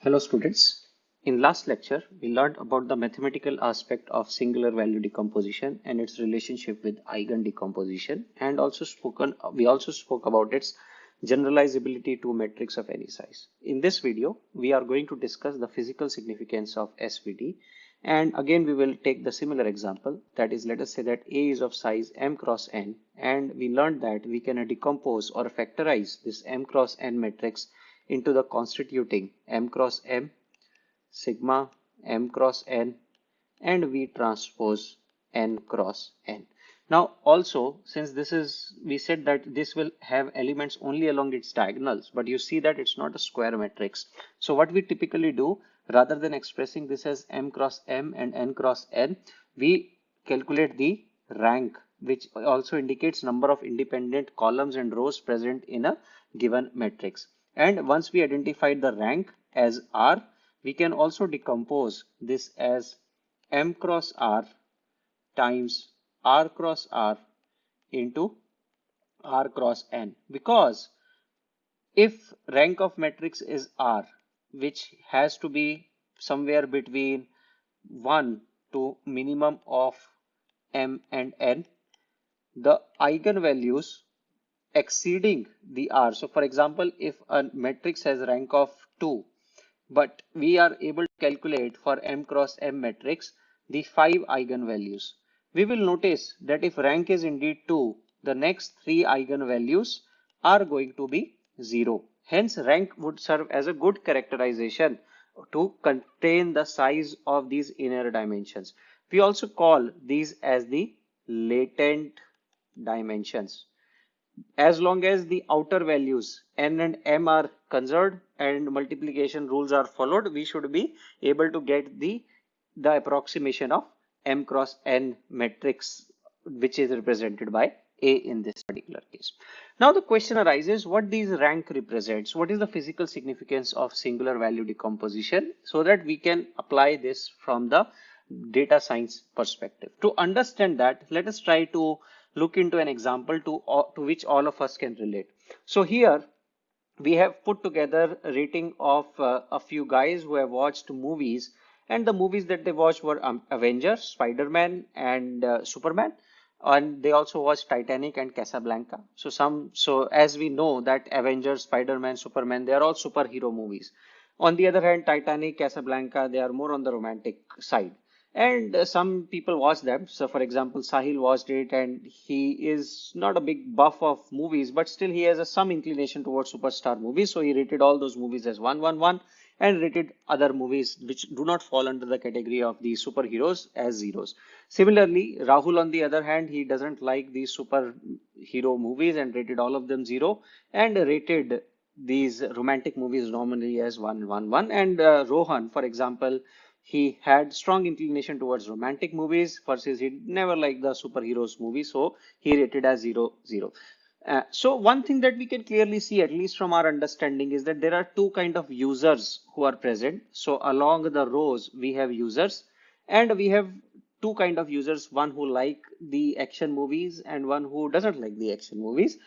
Hello students. In last lecture, we learned about the mathematical aspect of singular value decomposition and its relationship with eigen decomposition, and we also spoke about its generalizability to metrics of any size. In this video, we are going to discuss the physical significance of SVD, and again we will take the similar example, that is, let us say that A is of size m cross n, and we learned that we can decompose or factorize this m cross n matrix into the constituting m cross m, sigma m cross n, and V transpose n cross n. Now also, since we said that this will have elements only along its diagonals, but you see that it's not a square matrix. So what we typically do, rather than expressing this as m cross m and n cross n, we calculate the rank, which also indicates number of independent columns and rows present in a given matrix. And once we identify the rank as R, we can also decompose this as m cross R times R cross R into R cross n, because if rank of matrix is R, which has to be somewhere between 1 to minimum of m and n, the eigenvalues exceeding the R. So for example, if a matrix has rank of 2, but we are able to calculate for m cross m matrix the 5 eigenvalues, we will notice that if rank is indeed 2, the next 3 eigenvalues are going to be 0. Hence, rank would serve as a good characterization to contain the size of these inner dimensions. We also call these as the latent dimensions. As long as the outer values n and m are conserved and multiplication rules are followed, we should be able to get the approximation of m cross n matrix, which is represented by A in this particular case. Now the question arises, what these rank represents? What is the physical significance of singular value decomposition, so that we can apply this from the data science perspective. To understand that, let us try to look into an example to which all of us can relate. So here we have put together a rating of a few guys who have watched movies, and the movies that they watched were Avengers, Spider-Man, and Superman, and they also watched Titanic and Casablanca. So as we know that Avengers, Spider-Man, Superman, they are all superhero movies. On the other hand, Titanic, Casablanca, they are more on the romantic side. And some people watch them. So for example, Sahil watched it, and he is not a big buff of movies, but still he has some inclination towards superstar movies. So he rated all those movies as 111 and rated other movies which do not fall under the category of the superheroes as zeros. Similarly, Rahul, on the other hand, he doesn't like these superhero movies and rated all of them 0, and rated these romantic movies normally as 111. And Rohan, for example, he had strong inclination towards romantic movies versus he never liked the superheroes movie, so he rated as 0, 0. So one thing that we can clearly see, at least from our understanding, is that there are two kind of users who are present. So along the rows we have users, and we have two kind of users, one who like the action movies and one who doesn't like the action movies.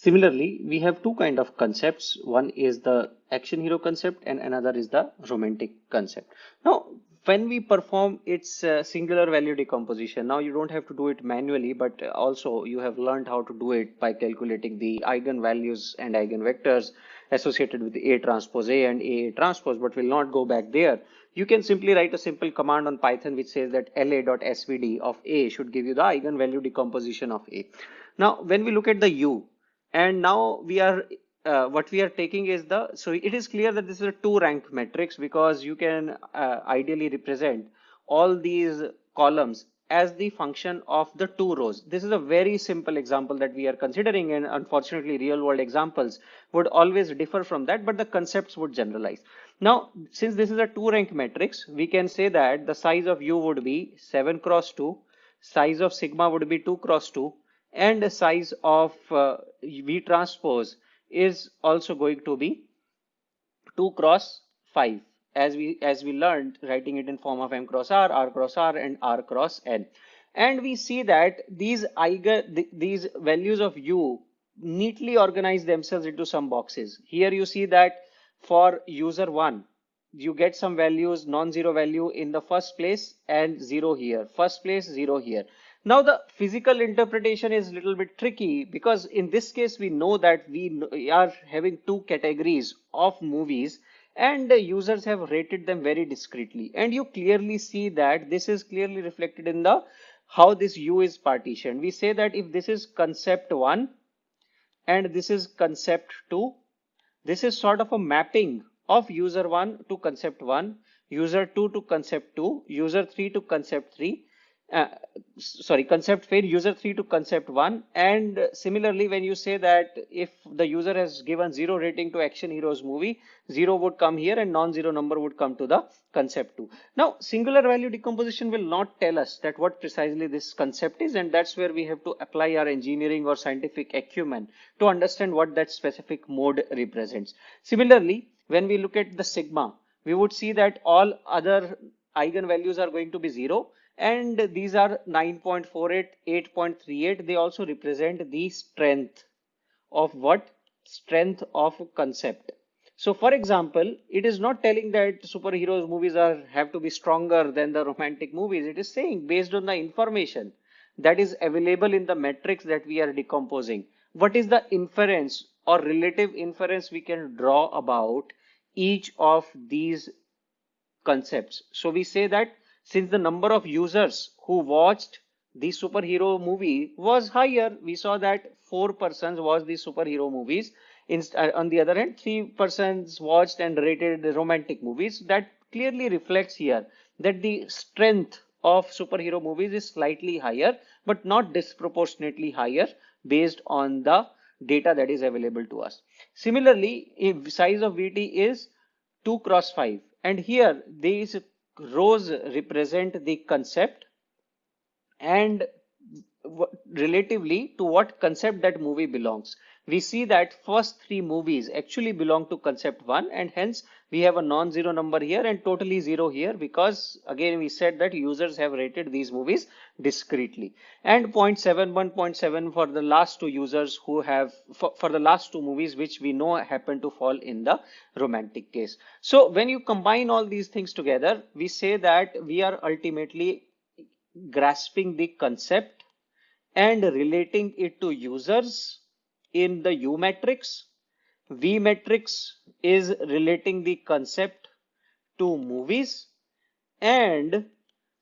Similarly, we have two kind of concepts. One is the action hero concept and another is the romantic concept. Now, when we perform its singular value decomposition, now you don't have to do it manually, but also you have learned how to do it by calculating the eigenvalues and eigenvectors associated with A transpose A and A transpose, but we'll not go back there. You can simply write a simple command on Python which says that la.svd of A should give you the eigenvalue decomposition of A. Now, when we look at the U, and now we are what we are taking is so it is clear that this is a 2 rank matrix, because you can ideally represent all these columns as the function of the 2 rows. This is a very simple example that we are considering, and unfortunately real world examples would always differ from that, but the concepts would generalize. Now, since this is a 2 rank matrix, we can say that the size of U would be 7 cross 2, size of sigma would be 2 cross 2, and the size of V transpose is also going to be 2 cross 5, as we learned, writing it in form of m cross R cross R, and R cross N. And we see that these values of U neatly organize themselves into some boxes. Here you see that for user 1, you get some values, non-zero value in the first place and 0 here. First place, 0 here. Now the physical interpretation is a little bit tricky because in this case we know that we are having two categories of movies and the users have rated them very discreetly, and you clearly see that this is clearly reflected in the how this U is partitioned. We say that if this is concept 1 and this is concept 2, this is sort of a mapping of user 1 to concept 1, user 2 to concept 2, user 3 to concept 3, uh, sorry, concept fair, user 3 to concept 1. And similarly, when you say that if the user has given 0 rating to Action Heroes movie, 0 would come here and non-zero number would come to the concept 2. Now, singular value decomposition will not tell us that what precisely this concept is, and that's where we have to apply our engineering or scientific acumen to understand what that specific mode represents. Similarly, when we look at the sigma, we would see that all other eigenvalues are going to be 0, and these are 9.48, 8.38. They also represent the strength of what? Strength of concept. So for example, it is not telling that superheroes movies have to be stronger than the romantic movies. It is saying based on the information that is available in the metrics that we are decomposing, what is the inference or relative inference we can draw about each of these concepts. So we say that since the number of users who watched the superhero movie was higher, we saw that 4 persons watched the superhero movies. On the other hand, 3 persons watched and rated the romantic movies. That clearly reflects here that the strength of superhero movies is slightly higher, but not disproportionately higher based on the data that is available to us. Similarly, if size of VT is 2 cross 5, and here these rows represent the concept and relatively to what concept that movie belongs. We see that first 3 movies actually belong to concept 1, and hence we have a non-zero number here and totally 0 here, because again we said that users have rated these movies discreetly, and 0.71, 0.7 for the last 2 users who have for the last 2 movies which we know happen to fall in the romantic case. So when you combine all these things together, we say that we are ultimately grasping the concept and relating it to users in the U matrix. V matrix is relating the concept to movies, and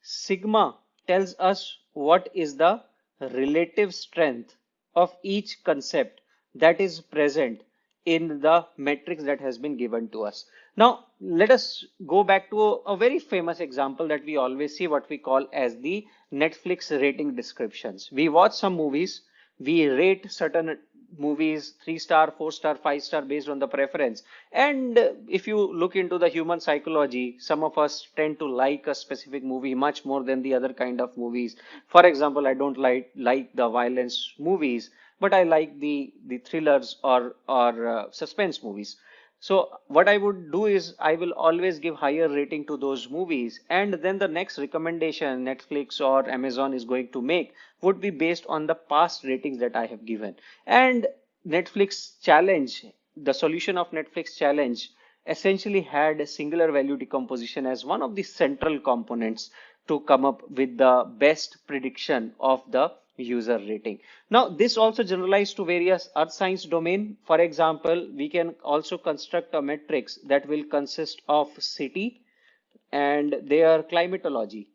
sigma tells us what is the relative strength of each concept that is present in the matrix that has been given to us. Now, let us go back to a very famous example that we always see, what we call as the Netflix rating descriptions. We watch some movies, we rate certain movies 3-star, 4-star, 5-star based on the preference. And if you look into the human psychology, some of us tend to like a specific movie much more than the other kind of movies. For example, I don't like the violence movies, but I like the thrillers or suspense movies. So what I would do is I will always give higher rating to those movies, and then the next recommendation Netflix or Amazon is going to make would be based on the past ratings that I have given. And Netflix challenge, the solution of Netflix challenge essentially had a singular value decomposition as one of the central components to come up with the best prediction of the user rating. Now, this also generalized to various earth science domain. For example, we can also construct a matrix that will consist of city and their climatology.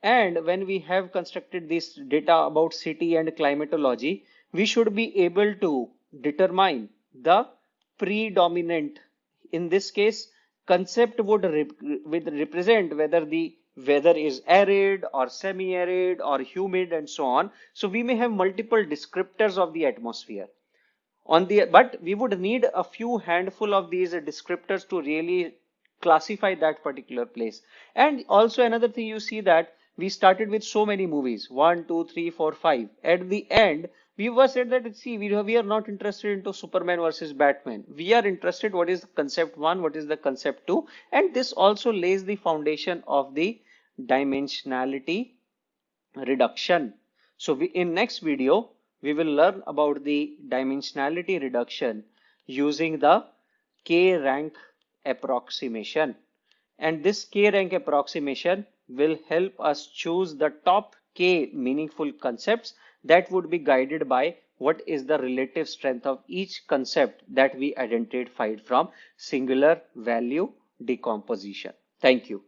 And when we have constructed this data about city and climatology, we should be able to determine the predominant, in this case, concept would represent whether the weather is arid or semi-arid or humid and so on. So we may have multiple descriptors of the atmosphere. But we would need a few handful of these descriptors to really classify that particular place. And also another thing, you see that we started with so many movies, 1, 2, 3, 4, 5. At the end, we were said that, see, we are not interested into Superman versus Batman. We are interested what is the concept 1, what is the concept 2, and this also lays the foundation of the dimensionality reduction. So in next video, we will learn about the dimensionality reduction using the K rank approximation. And this K rank approximation will help us choose the top K meaningful concepts that would be guided by what is the relative strength of each concept that we identified from singular value decomposition. Thank you.